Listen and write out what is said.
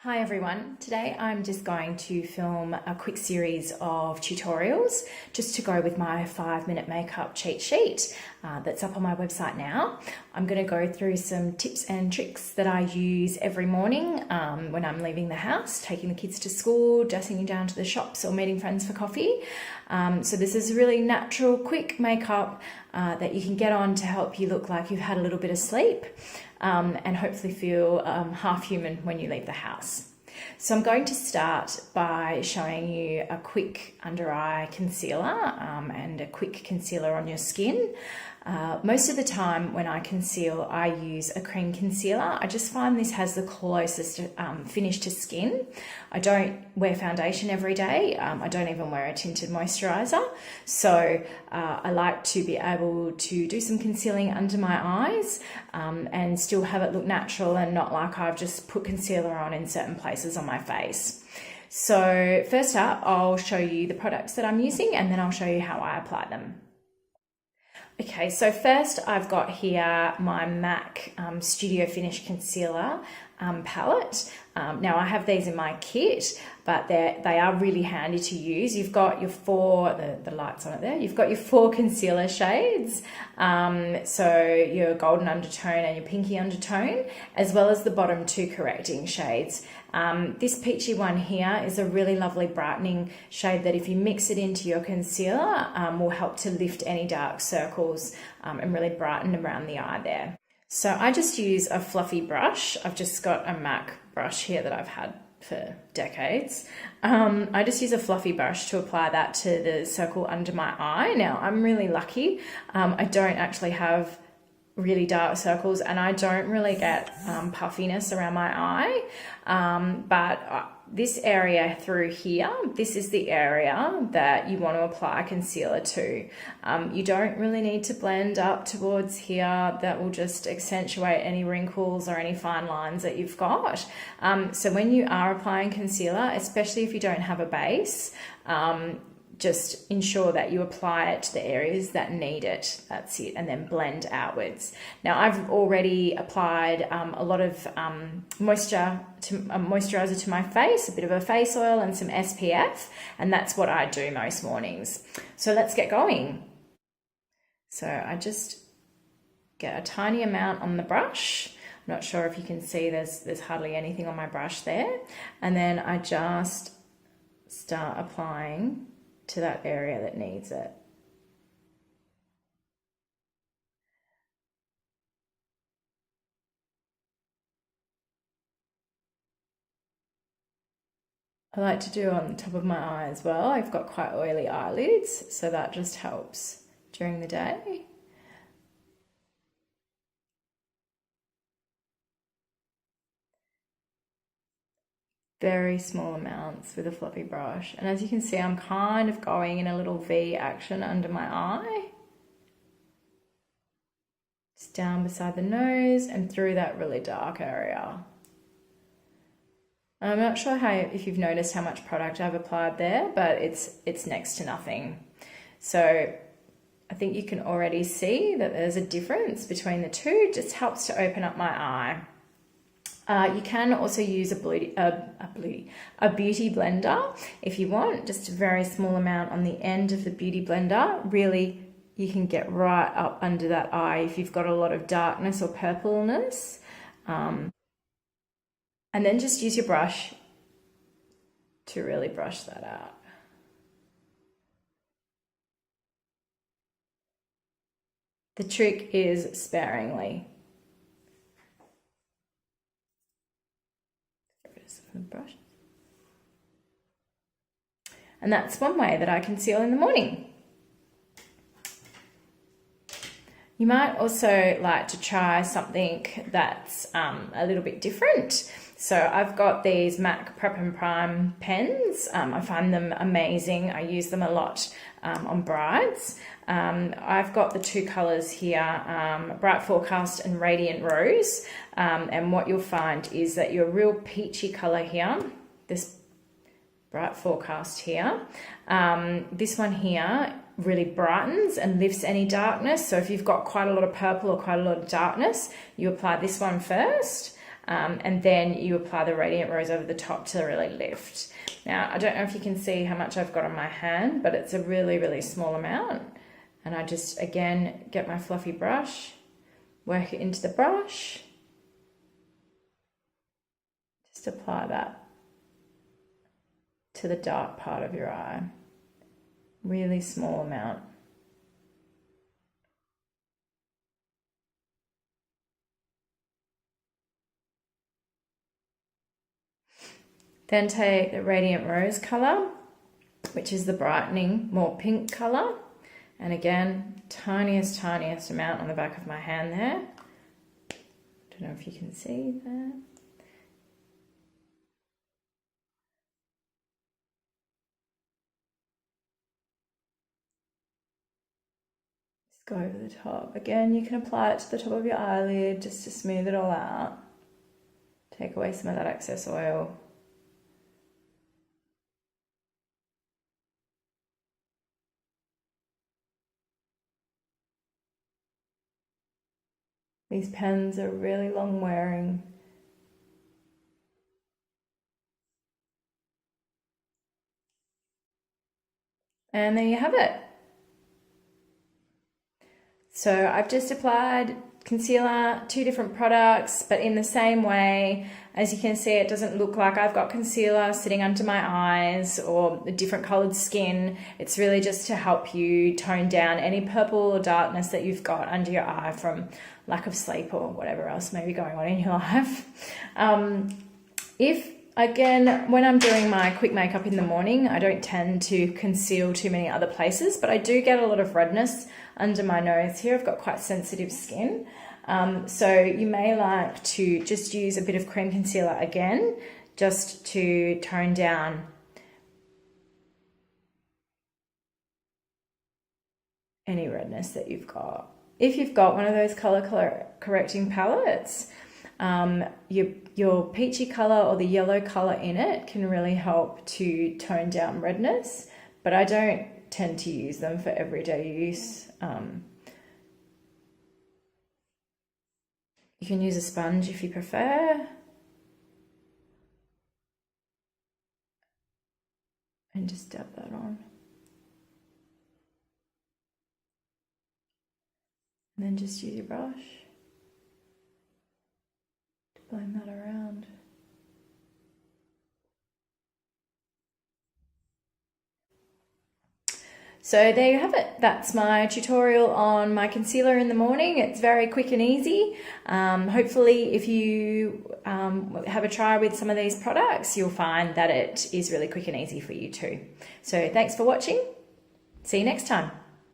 Hi everyone, today I'm just going to film a quick series of tutorials just to go with my 5-minute makeup cheat sheet that's up on my website now. I'm going to go through some tips and tricks that I use every morning when I'm leaving the house, taking the kids to school, dressing down to the shops or meeting friends for coffee. So this is really natural, quick makeup that you can get on to help you look like you've had a little bit of sleep. And hopefully feel half human when you leave the house. So I'm going to start by showing you a quick under eye concealer and a quick concealer on your skin. Most of the time when I conceal, I use a cream concealer. I just find this has the closest finish to skin. I don't wear foundation every day. I don't even wear a tinted moisturizer. So I like to be able to do some concealing under my eyes and still have it look natural and not like I've just put concealer on in certain places on my face. So first up, I'll show you the products that I'm using and then I'll show you how I apply them. Okay, so first I've got here my MAC Studio Finish Concealer palette. Now I have these in my kit, but they are really handy to use. You've got your the lights on it there, you've got your 4 concealer shades, so your golden undertone and your pinky undertone, as well as the bottom 2 correcting shades. This peachy one here is a really lovely brightening shade that if you mix it into your concealer will help to lift any dark circles and really brighten around the eye there. So I just use a fluffy brush. I've just got a MAC brush here that I've had for decades. I just use a fluffy brush to apply that to the circle under my eye. Now I'm really lucky. I don't actually have really dark circles and I don't really get puffiness around my eye, but this area through here, this is the area that you want to apply concealer to. You don't really need to blend up towards here. That will just accentuate any wrinkles or any fine lines that you've got. So when you are applying concealer, especially if you don't have a base, just ensure that you apply it to the areas that need it. That's it, and then blend outwards. Now I've already applied a lot of moisturizer to my face, a bit of a face oil and some SPF, and that's what I do most mornings. So let's get going. So I just get a tiny amount on the brush. I'm not sure if you can see there's hardly anything on my brush there, and then I just start applying to that area that needs it. I like to do on the top of my eye as well. I've got quite oily eyelids, so that just helps during the day. Very small amounts with a fluffy brush. And as you can see, I'm kind of going in a little V action under my eye. Just down beside the nose and through that really dark area. I'm not sure if you've noticed how much product I've applied there, but it's next to nothing. So I think you can already see that there's a difference between the two. It just helps to open up my eye. You can also use a beauty blender if you want, just a very small amount on the end of the beauty blender. Really, you can get right up under that eye if you've got a lot of darkness or purpleness. And then just use your brush to really brush that out. The trick is sparingly. Brush. And that's one way that I conceal in the morning. You might also like to try something that's a little bit different. So I've got these MAC Prep and Prime pens. I find them amazing. I use them a lot on brides. I've got the 2 colors here, Bright Forecast and Radiant Rose. And what you'll find is that your real peachy color here, this Bright Forecast here, this one here really brightens and lifts any darkness. So if you've got quite a lot of purple or quite a lot of darkness, you apply this one first. and then you apply the Radiant Rose over the top to really lift. Now, I don't know if you can see how much I've got on my hand, but it's a really, really small amount. And I just, again, get my fluffy brush, work it into the brush, just apply that to the dark part of your eye. Really small amount. Then take the Radiant Rose colour, which is the brightening, more pink colour. And again, tiniest amount on the back of my hand there. Don't know if you can see that. Just go over the top. Again, you can apply it to the top of your eyelid just to smooth it all out. Take away some of that excess oil. These pens are really long wearing. And there you have it. So I've just applied concealer, 2 different products, but in the same way. As you can see, it doesn't look like I've got concealer sitting under my eyes or a different colored skin. It's really just to help you tone down any purple or darkness that you've got under your eye from lack of sleep or whatever else may be going on in your life. Again, when I'm doing my quick makeup in the morning, I don't tend to conceal too many other places, but I do get a lot of redness under my nose here. I've got quite sensitive skin. So you may like to just use a bit of cream concealer again, just to tone down any redness that you've got. If you've got one of those color correcting palettes, your peachy color or the yellow color in it can really help to tone down redness, but I don't tend to use them for everyday use. You can use a sponge if you prefer. And just dab that on. And then just use your brush to blend that around. So there you have it. That's my tutorial on my concealer in the morning. It's very quick and easy. Hopefully if you have a try with some of these products, you'll find that it is really quick and easy for you too. So thanks for watching. See you next time.